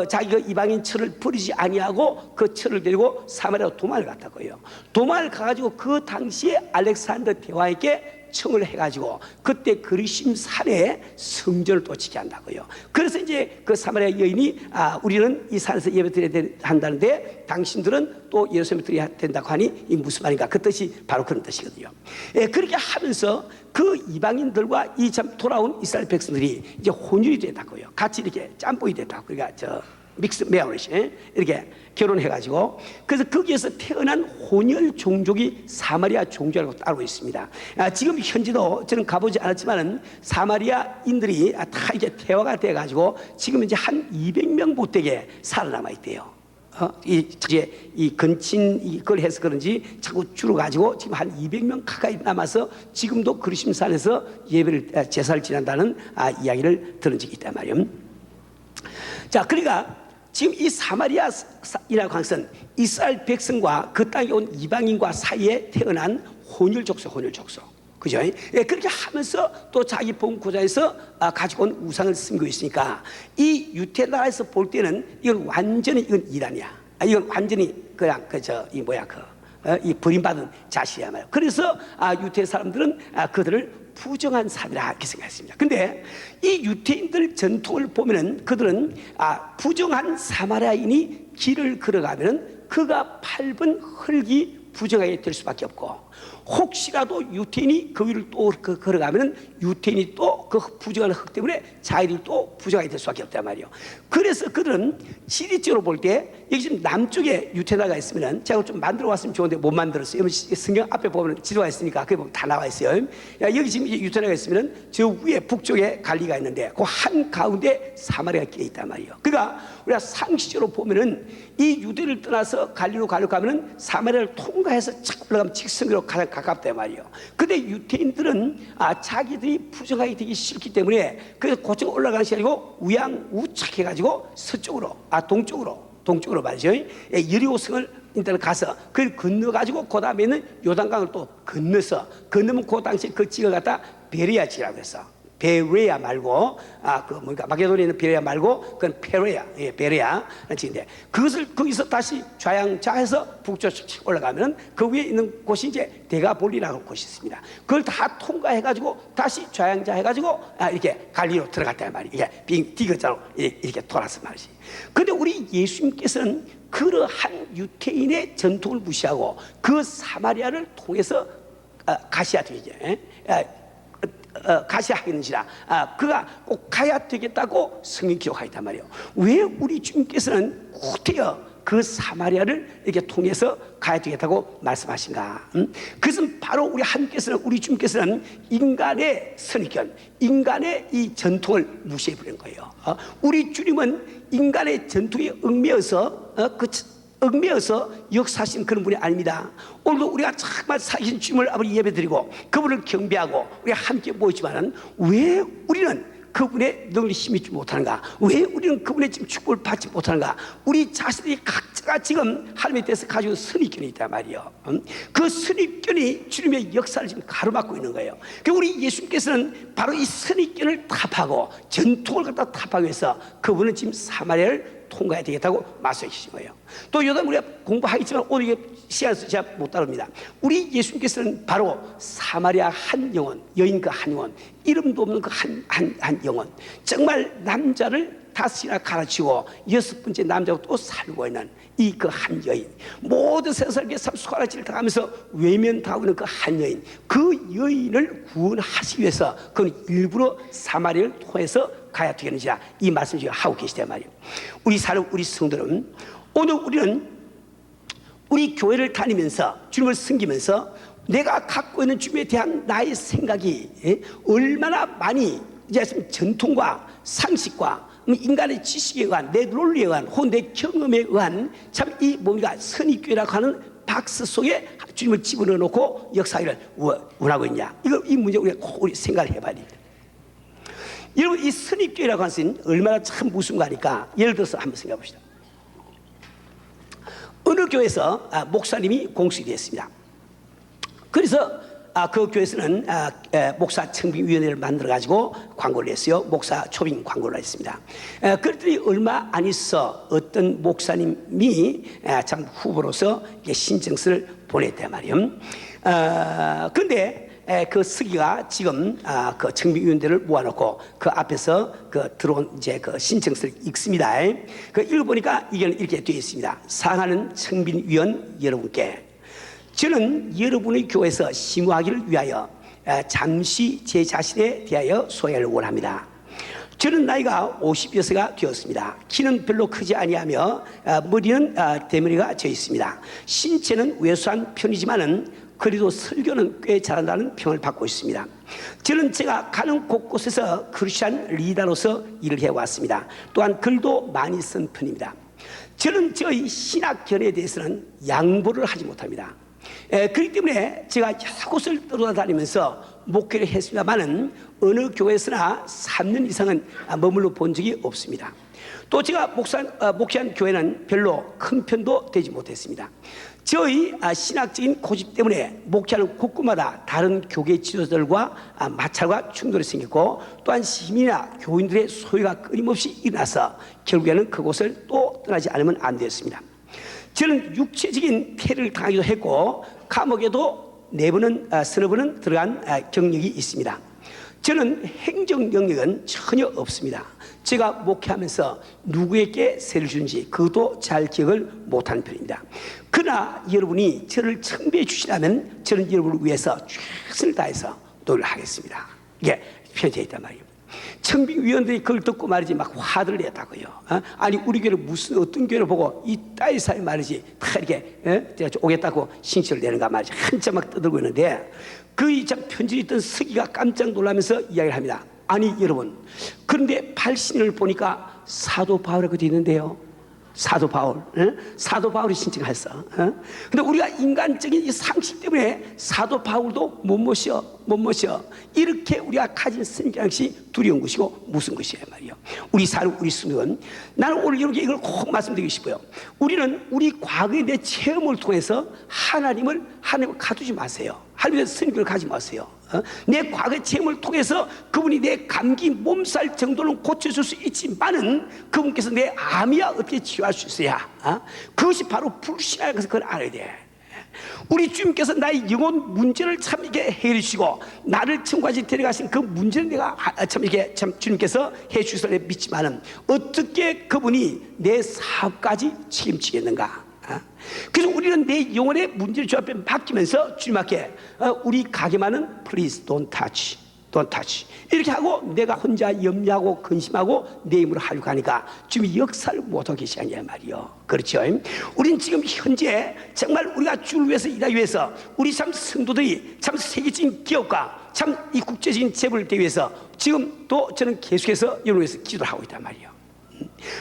자기 그 이방인 철을 버리지 아니하고 그 철을 데리고 사마리아로 도망을 갔다고요. 도망을 가가지고 그 당시에 알렉산더 대왕에게 청을 해가지고 그때 그리심 산에 성전을 또 짓게 한다고요. 그래서 이제 그 사마리아 여인이 우리는 이 산에서 예배 드려야 한다는데 당신들은 또 예루살렘에 드려야 된다고 하니 이 무슨 말인가, 그 뜻이 바로 그런 뜻이거든요. 그렇게 하면서 그 이방인들과 이 참 돌아온 이스라엘 백성들이 이제 혼혈이 됐다고요. 같이 이렇게 짬뽕이 됐다고. 그러니까 믹스 메어리지 이렇게 결혼해가지고 그래서 거기에서 태어난 혼혈 종족이 사마리아 종족이라고 따로 있습니다. 지금 현재도 저는 가보지 않았지만은 사마리아인들이 다 이제 태화가 돼가지고 지금 이제 한 200명 못되게 살아남아 있대요. 이 근친 이걸 해서 그런지 자꾸 줄어가지고 지금 한 200명 가까이 남아서 지금도 그리심산에서 예배를 제사를 지낸다는 이야기를 들은 적이 있단 말이에요. 자, 그러니까 지금 이 사마리아이라고 하는 것은 이스라엘 백성과 그 땅에 온 이방인과 사이에 태어난 혼혈 족속. 그죠? 그렇게 하면서 또 자기 본고장에서 가지고 온 우상을 섬기고 있으니까 이 유태 나라에서 볼 때는 이건 완전히 이건 이란이야. 이건 완전히 그냥 이 버림받은 자식이야 말이야. 그래서 유태 사람들은 그들을 부정한 사람이라 이렇게 생각했습니다. 근데 이 유태인들 전통을 보면은 그들은 부정한 사마리아인이 길을 걸어가면은 그가 밟은 흙이 부정하게 될 수밖에 없고, 혹시라도 유태인이 그 위를 또 걸어가면은 유태인이 또 그 부정한 흙 때문에 자기들이 또 부정하게 될 수밖에 없단 말이에요. 그래서 그들은 지리적으로 볼 때 여기 지금 남쪽에 유태나라가 있으면은 제가 좀 만들어 왔으면 좋은데 못 만들었어요. 성경 앞에 보면 지도가 있으니까 그게 보면 다 나와 있어요. 여기 지금 유태나라가 있으면은 저 위에 북쪽에 갈리가 있는데 그 한 가운데 사마리아가 끼어 있단 말이에요. 그러니까 우리가 상식적으로 보면은 이 유대를 떠나서 갈리로 가면은 사마리아를 통과해서 착 올라가면 직선으로 가장 가깝단 말이에요. 근데 유태인들은 자기들이 부정하게 되기 싫기 때문에 그래서 고쪽 올라가는 것이 아니고 우양우측 해가지고 서쪽으로 동쪽으로 말이죠. 여리고성을 일단 가서 그걸 건너가지고 그 다음에는 요단강을 또 건너면 그 당시 그 지역을 갖다 베레아 지라고 했어. 베레아 말고 마게도니아에 있는 베레아 말고 그건 베레아 지인데 그것을 거기서 다시 좌양자해서 북쪽으로 올라가면 그 위에 있는 곳이 이제 데가볼리라는 곳이 있습니다. 그걸 다 통과해가지고 다시 좌양자해가지고 이렇게 갈리로 들어갔단 말이에요. 이게 디귿자로 이렇게 돌아서 말이지. 근데 우리 예수님께서는 그러한 유태인의 전통을 무시하고 그 사마리아를 통해서 가셔야 되게 가셔야 하겠는지라 그가 꼭 가야 되겠다고 성경 기록하였단 말이에요. 왜 우리 주님께서는 구태여 그 사마리아를 이렇게 통해서 가야 되겠다고 말씀하신가? 그것은 바로 우리 주님께서는 인간의 선입견, 인간의 이 전통을 무시해버린 거예요. 우리 주님은 인간의 전통에 얽매여서 역사하신 그런 분이 아닙니다. 오늘도 우리가 정말 사신 주님을 아버지 예배드리고 그분을 경배하고 우리가 함께 모이지만은 왜 우리는 그분의 능력을 힘입지 못하는가? 왜 우리는 그분의 지금 축복을 받지 못하는가? 우리 자신들이 각자가 지금 하나님에 대해서 가지고 선입견이 있단 말이에요. 그 선입견이 주님의 역사를 지금 가로막고 있는 거예요. 우리 예수님께서는 바로 이 선입견을 타파하고 전통을 갖다 타파하기 위해서 그분은 지금 사마리아를 통과해야 되겠다고 말씀해 주신 거예요. 또 여담 우리가 공부하겠지만 오늘 이게 시간에서 제가 못 다룹니다. 우리 예수님께서는 바로 사마리아 한 영혼, 여인 그 한 영혼, 이름도 없는 그 한 영혼, 정말 남자를 5이나 갈아치고 6번째 남자로 또 살고 있는 이 그 한 여인, 모든 세상에 삼수가라치를 당하면서 외면당하고 있는 그 한 여인, 그 여인을 구원하시기 위해서 그는 일부러 사마리아를 통해서 가야 되겠는지라 이 말씀을 지금 하고 계시단 말이에요. 우리 성도는 오늘 우리는 우리 교회를 다니면서 주님을 섬기면서 내가 갖고 있는 주님에 대한 나의 생각이 얼마나 많이 이제 전통과 상식과 인간의 지식에 의한 내 논리에 의한 혹은 내 경험에 의한 참 이 뭔가 선입교회라고 하는 박스 속에 주님을 집어넣어 놓고 역사를 원하고 있냐, 이 문제 우리가 꼭 생각을 해봐야 됩니다. 여러분, 이 선입교회라고 하는 것은 얼마나 참 무서운 거니까 예를 들어서 한번 생각해 봅시다. 어느 교회에서 목사님이 공식이 됐습니다. 그래서 그 교회에서는 목사 청빙위원회를 만들어 가지고 광고를 했어요. 목사 초빙 광고를 했습니다. 그랬더니 얼마 안 있어 어떤 목사님이 참 후보로서 신청서를 보냈단 말이에요. 그런데 그 서기가 지금 그 청빙위원회를 모아놓고 그 앞에서 들어온 이제 그 신청서를 읽습니다. 그 읽어보니까 이게 이렇게 되어 있습니다. 사랑하는 청빙위원 여러분께, 저는 여러분의 교회에서 심호하기를 위하여 잠시 제 자신에 대하여 소개를 원합니다. 저는 나이가 50여세가 되었습니다. 키는 별로 크지 아니하며 머리는 대머리가 져 있습니다. 신체는 왜소한 편이지만은 그래도 설교는 꽤 잘한다는 평을 받고 있습니다. 저는 제가 가는 곳곳에서 크리스찬 리더로서 일을 해왔습니다. 또한 글도 많이 쓴 편입니다. 저는 저희 신학견에 대해서는 양보를 하지 못합니다. 그렇기 때문에 제가 여러 곳을 돌아다니면서 목회를 했습니다만은 어느 교회에서나 3년 이상은 머물러 본 적이 없습니다. 또 제가 목회한 교회는 별로 큰 편도 되지 못했습니다. 저희 신학적인 고집 때문에 목회하는 곳곳마다 다른 교계 지도자들과 마찰과 충돌이 생겼고, 또한 시민이나 교인들의 소외가 끊임없이 일어나서 결국에는 그곳을 또 떠나지 않으면 안 되었습니다. 저는 육체적인 폐를 당하기도 했고 감옥에도 4번은 서너 번은 들어간 경력이 있습니다. 저는 행정 능력은 전혀 없습니다. 제가 목회하면서 누구에게 세를 주는지 그것도 잘 기억을 못하는 편입니다. 그러나 여러분이 저를 청배해 주시라면 저는 여러분을 위해서 최선을 다해서 노력하겠습니다. 이게 편지에 있단 말이에요. 청빙위원들이 그걸 듣고 말이지 막 화를 냈다고요. 아니 우리 교회를 무슨 어떤 교회를 보고 이 따위 사회 말이지 다 이렇게 오겠다고 신청을 내는가 말이지 한참 막 떠들고 있는데 그 참 편지에 있던 서기가 깜짝 놀라면서 이야기를 합니다. 아니 여러분, 그런데 발신을 보니까 사도 바울이라고 되어 있는데요. 사도 바울, 사도 바울이 신청했어. 근데 우리가 인간적인 이 상식 때문에 사도 바울도 못 모셔. 이렇게 우리가 가진 성경이 두려운 것이고 무슨 것이야 말이요. 우리 수는 나는 오늘 여러분께 이걸 꼭 말씀드리고 싶어요. 우리는 우리 과거의 내 체험을 통해서 하나님을 가두지 마세요. 하나님의 선교를 가지 마세요. 내 과거의 체험을 통해서 그분이 내 감기 몸살 정도는 고쳐줄 수 있지만은 그분께서 내 암이야 어떻게 치유할 수 있어야 그것이 바로 불신앙에 가서 그걸 알아야 돼. 우리 주님께서 나의 영혼 문제를 참 이게 해결해 주시고 나를 천국까지 데려가신 그 문제를 내가 참 이게 참 주님께서 해 주실 믿지만은 어떻게 그분이 내 사업까지 책임지겠는가? 그래서 우리는 내 영혼의 문제를 주 앞에 맡기면서 주님 앞에 우리 가게만은 please don't touch 이렇게 하고 내가 혼자 염려하고 근심하고 내 힘으로 하려고 하니까 주님이 역사를 못하고 계시냐 말이요. 그렇죠? 우린 지금 현재 정말 우리가 주를 위해서 일하기 위해서 우리 참 성도들이 참 세계적인 기업과 참 이 국제적인 재벌을 대기 위해서 지금 또 저는 계속해서 여러분을 위해서 기도를 하고 있단 말이에요.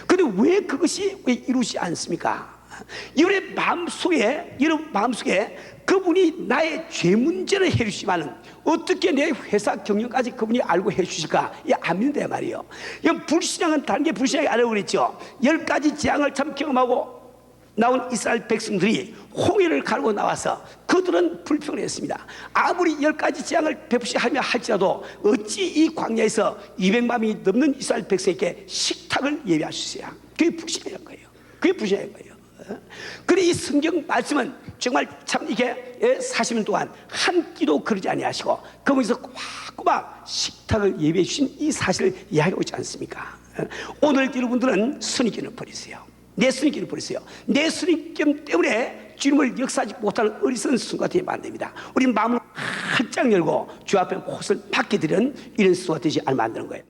그런데 왜 그것이 왜 이루지 않습니까? 여러분 마음속에 그분이 나의 죄 문제를 해주시면은 어떻게 내 회사 경영까지 그분이 알고 해주실까? 안 믿는다 말이에요. 불신앙은 다른 게 불신앙이 아니라고 그랬죠. 10가지 재앙을 참 경험하고 나온 이스라엘 백성들이 홍해를 가르고 나와서 그들은 불평을 했습니다. 아무리 10가지 재앙을 베푸시하며 할지라도 어찌 이 광야에서 200만이 넘는 이스라엘 백성에게 식탁을 예비할 수 있어야? 그게 불신앙인 거예요. 그게 불신앙인 거예요. 그래 이 성경 말씀은 정말 참 이게 40년 동안 한 끼도 그러지 아니하시고 그분께서 꼬박꼬박 식탁을 예비해 주신 이 사실을 이야기하고 있지 않습니까? 오늘 여러분들은 선입견을 버리세요. 내 선입견을 버리세요. 내 선입견 때문에 주님을 역사하지 못하는 어리석은 순간 되면 안 됩니다. 우리 마음을 활짝 열고 주 앞에 옷을 받게 되는 이런 순간 되지 않으면 안 되는 거예요.